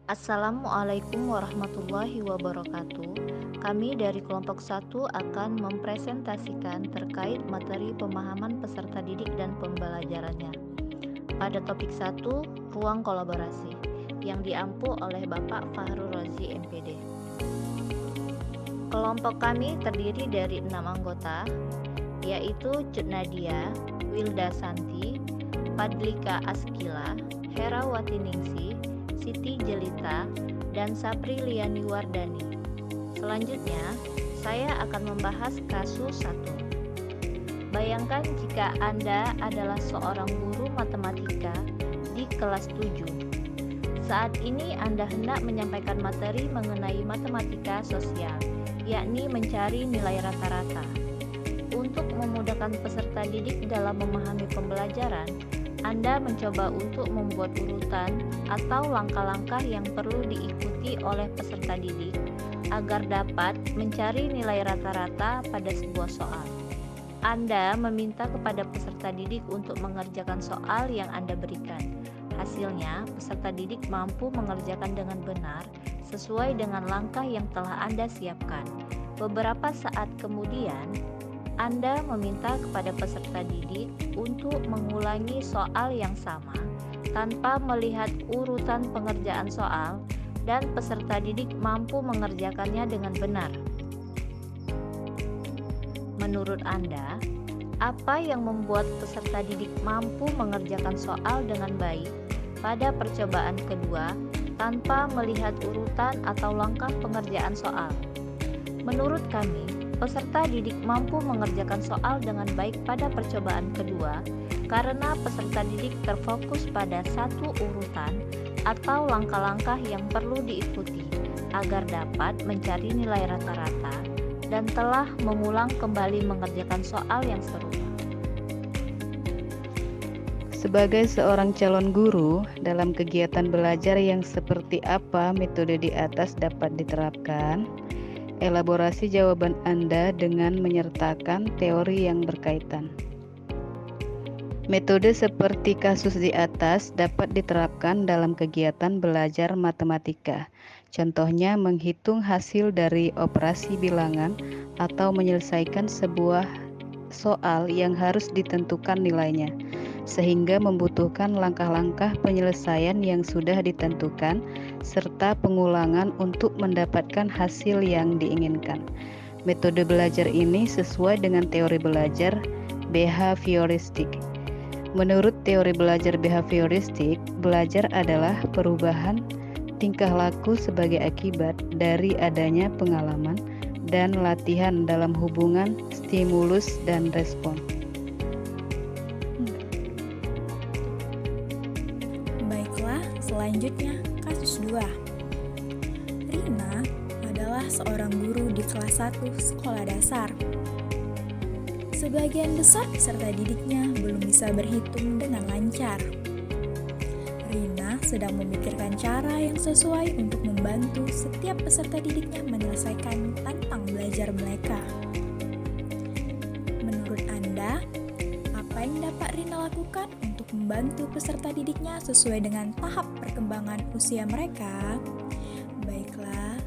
Assalamualaikum warahmatullahi wabarakatuh. Kami dari kelompok 1 akan mempresentasikan terkait materi pemahaman peserta didik dan pembelajarannya. Pada topik 1, ruang kolaborasi, yang diampu oleh Bapak Fahrul Razi MPD. Kelompok kami terdiri dari 6 anggota, yaitu Cut Nadia, Wilda Santi, Padlika Askila, Herawati Ningsi, Siti Jelita, dan Sapri Liani Wardani. Selanjutnya, saya akan membahas kasus 1. Bayangkan jika Anda adalah seorang guru matematika di kelas 7. Saat ini Anda hendak menyampaikan materi mengenai matematika sosial, yakni mencari nilai rata-rata. Untuk memudahkan peserta didik dalam memahami pembelajaran, Anda mencoba untuk membuat urutan atau langkah-langkah yang perlu diikuti oleh peserta didik agar dapat mencari nilai rata-rata pada sebuah soal. Anda meminta kepada peserta didik untuk mengerjakan soal yang Anda berikan. Hasilnya, peserta didik mampu mengerjakan dengan benar sesuai dengan langkah yang telah Anda siapkan. Beberapa saat kemudian, Anda meminta kepada peserta didik untuk mengulangi soal yang sama tanpa melihat urutan pengerjaan soal, dan peserta didik mampu mengerjakannya dengan benar. Menurut Anda, apa yang membuat peserta didik mampu mengerjakan soal dengan baik pada percobaan kedua tanpa melihat urutan atau langkah pengerjaan soal? Menurut kami, peserta didik mampu mengerjakan soal dengan baik pada percobaan kedua karena peserta didik terfokus pada satu urutan atau langkah-langkah yang perlu diikuti agar dapat mencari nilai rata-rata dan telah mengulang kembali mengerjakan soal yang serupa. Sebagai seorang calon guru, dalam kegiatan belajar yang seperti apa metode di atas dapat diterapkan? Elaborasi jawaban Anda dengan menyertakan teori yang berkaitan. Metode seperti kasus di atas dapat diterapkan dalam kegiatan belajar matematika. Contohnya menghitung hasil dari operasi bilangan atau menyelesaikan sebuah soal yang harus ditentukan nilainya, sehingga membutuhkan langkah-langkah penyelesaian yang sudah ditentukan serta pengulangan untuk mendapatkan hasil yang diinginkan. Metode belajar ini sesuai dengan teori belajar behavioristik. Menurut teori belajar behavioristik, belajar adalah perubahan tingkah laku sebagai akibat dari adanya pengalaman dan latihan dalam hubungan stimulus dan respon. Baiklah, selanjutnya kasus 2. Rina adalah seorang guru di kelas 1 sekolah dasar. Sebagian besar peserta didiknya belum bisa berhitung dengan lancar. Rina sedang memikirkan cara yang sesuai untuk membantu setiap peserta didiknya menyelesaikan tantang belajar mereka. Menurut Anda, apa yang dapat Rina lakukan untuk membantu peserta didiknya sesuai dengan tahap perkembangan usia mereka? Baiklah,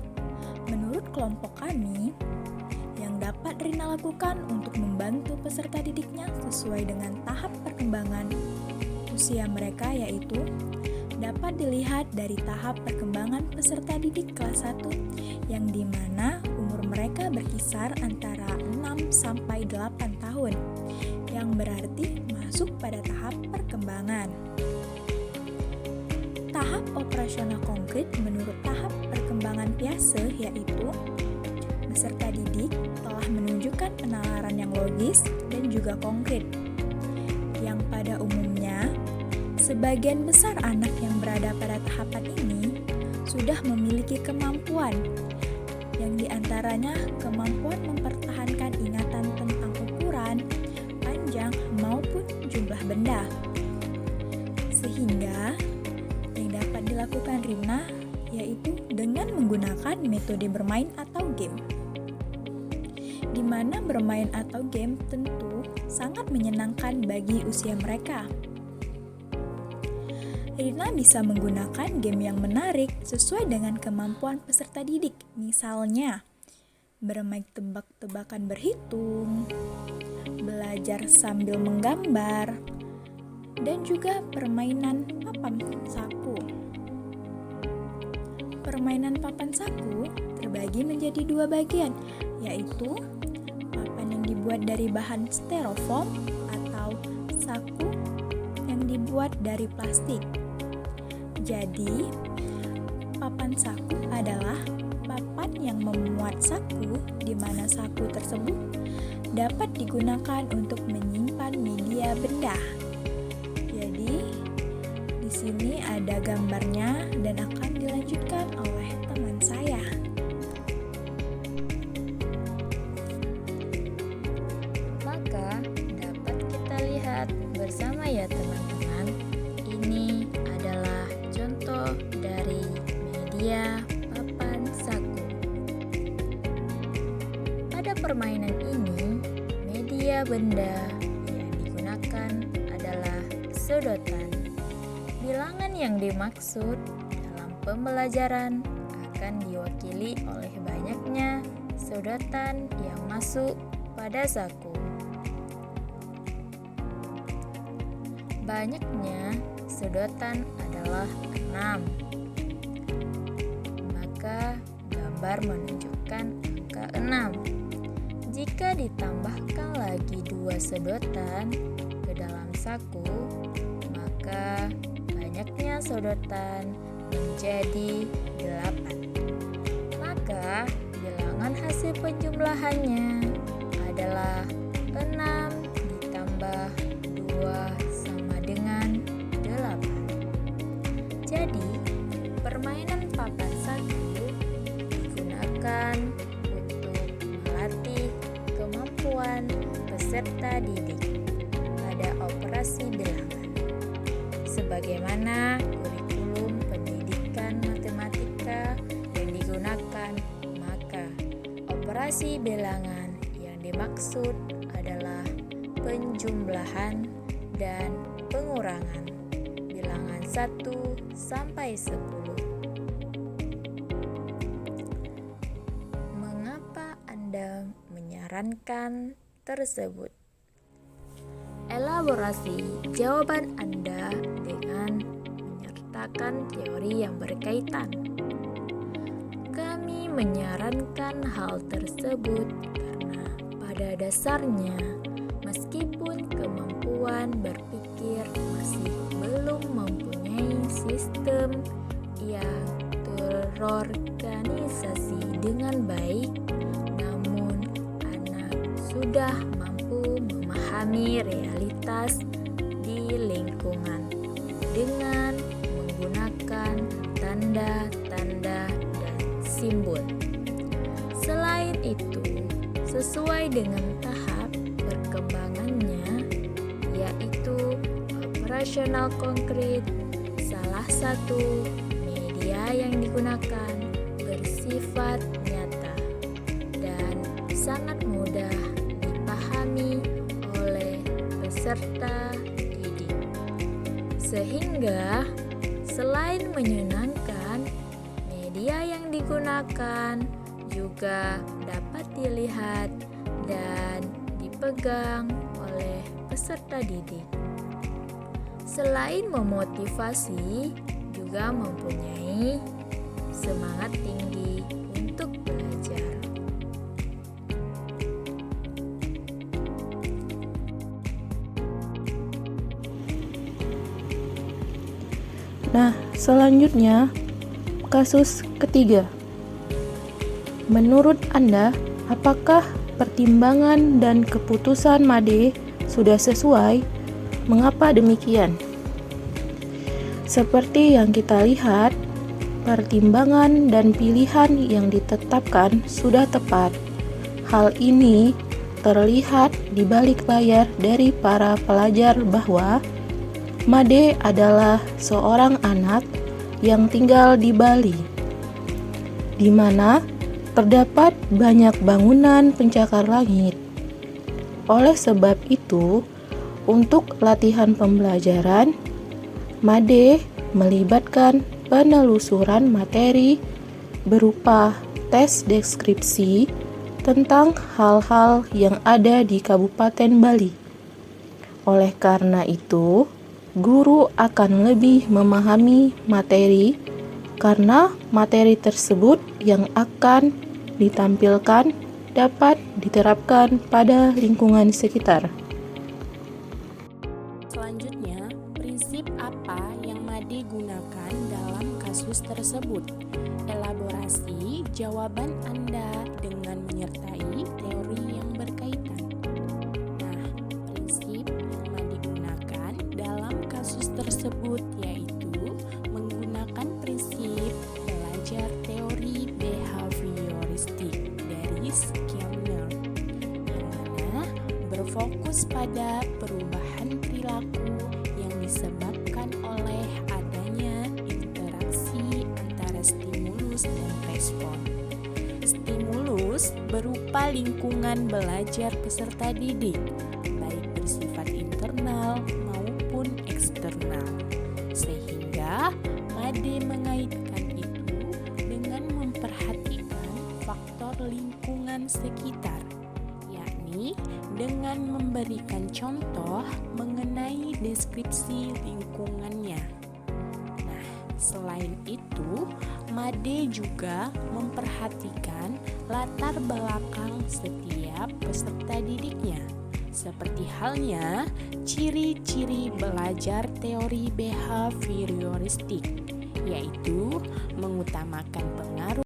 menurut kelompok kami, yang dapat Rina lakukan untuk membantu peserta didiknya sesuai dengan tahap perkembangan usia mereka yaitu dapat dilihat dari tahap perkembangan peserta didik kelas 1 yang dimana umur mereka berkisar antara 6 sampai 8 tahun, yang berarti masuk pada tahap perkembangan. Tahap operasional konkret menurut tahap perkembangan Piaget yaitu peserta didik telah menunjukkan penalaran yang logis dan juga konkret, yang pada umumnya sebagian besar anak yang berada pada tahapan ini sudah memiliki kemampuan, yang diantaranya kemampuan mempertahankan ingatan tentang ukuran, panjang, maupun jumlah benda. Sehingga yang dapat dilakukan Rina yaitu dengan menggunakan metode bermain atau game, di mana bermain atau game tentu sangat menyenangkan bagi usia mereka. Rina bisa menggunakan game yang menarik sesuai dengan kemampuan peserta didik. Misalnya, bermain tebak-tebakan berhitung, belajar sambil menggambar, dan juga permainan papan saku. Permainan papan saku terbagi menjadi 2 bagian, yaitu papan yang dibuat dari bahan styrofoam atau saku yang dibuat dari plastik. Jadi, papan saku adalah papan yang memuat saku di mana saku tersebut dapat digunakan untuk menyimpan media benda. Jadi, di sini ada gambarnya dan akan dilanjutkan oleh teman saya. Maka dapat kita lihat bersama ya teman-teman. Ini adalah contoh dari media papan saku. Pada permainan ini, media benda yang digunakan adalah sedotan. Bilangan yang dimaksud dalam pembelajaran akan diwakili oleh banyaknya sedotan yang masuk pada saku. Banyaknya sedotan adalah 6. Maka gambar menunjukkan angka 6. Jika ditambahkan lagi 2 sedotan ke dalam saku, maka banyaknya sedotan menjadi 8. Maka bilangan hasil penjumlahannya adalah 6 ditambah 2 sama dengan 8. Jadi, permainan papan saku digunakan untuk melatih kemampuan peserta didik pada operasi bilangan. Sebagaimana kurikulum pendidikan matematika yang digunakan, maka operasi bilangan yang dimaksud adalah penjumlahan dan pengurangan bilangan 1 sampai 10. Mengapa Anda menyarankan tersebut? Elaborasi jawaban Anda dengan menyertakan teori yang berkaitan. Kami menyarankan hal tersebut karena pada dasarnya, meskipun kemampuan berpikir masih belum mempunyai sistem yang terorganisasi dengan baik, namun anak sudah mampu memahami realitas di lingkungan dengan menggunakan tanda-tanda dan simbol. Selain itu, sesuai dengan tahap perkembangannya, yaitu operasional konkret, salah satu media yang digunakan bersifat nyata dan sangat mudah dipahami oleh peserta didik. Sehingga selain menyenangkan, media yang digunakan juga dapat dilihat dan dipegang oleh peserta didik. Selain memotivasi, juga mempunyai semangat tinggi untuk belajar. Nah, selanjutnya kasus ketiga. Menurut Anda, apakah pertimbangan dan keputusan Made sudah sesuai? Mengapa demikian? Seperti yang kita lihat, pertimbangan dan pilihan yang ditetapkan sudah tepat. Hal ini terlihat di balik layar dari para pelajar bahwa Made adalah seorang anak yang tinggal di Bali, di mana terdapat banyak bangunan pencakar langit. Oleh sebab itu, untuk latihan pembelajaran, Made melibatkan penelusuran materi berupa tes deskripsi tentang hal-hal yang ada di Kabupaten Bali. Oleh karena itu, guru akan lebih memahami materi karena materi tersebut yang akan ditampilkan dapat diterapkan pada lingkungan sekitar. Selanjutnya, prinsip apa yang Made gunakan dalam kasus tersebut? Elaborasi jawaban Anda dengan menyertai teori yang berkaitan. Nah, prinsip yang Made gunakan dalam kasus tersebut yaitu menggunakan prinsip belajar teori behavioristik dari Skinner, yang mana berfokus pada perubahan perilaku yang disebabkan oleh adanya interaksi antara stimulus dan respon. Stimulus berupa lingkungan belajar peserta didik, baik bersifat internal maupun eksternal. Sehingga Made mengaitkan itu dengan memperhatikan faktor lingkungan sekitar, yakni dengan memberikan contoh mengenai deskripsi lingkungannya. Nah, selain itu, Made juga memperhatikan latar belakang setiap peserta didiknya, seperti halnya ciri-ciri belajar teori behavioristik, yaitu mengutamakan pengaruh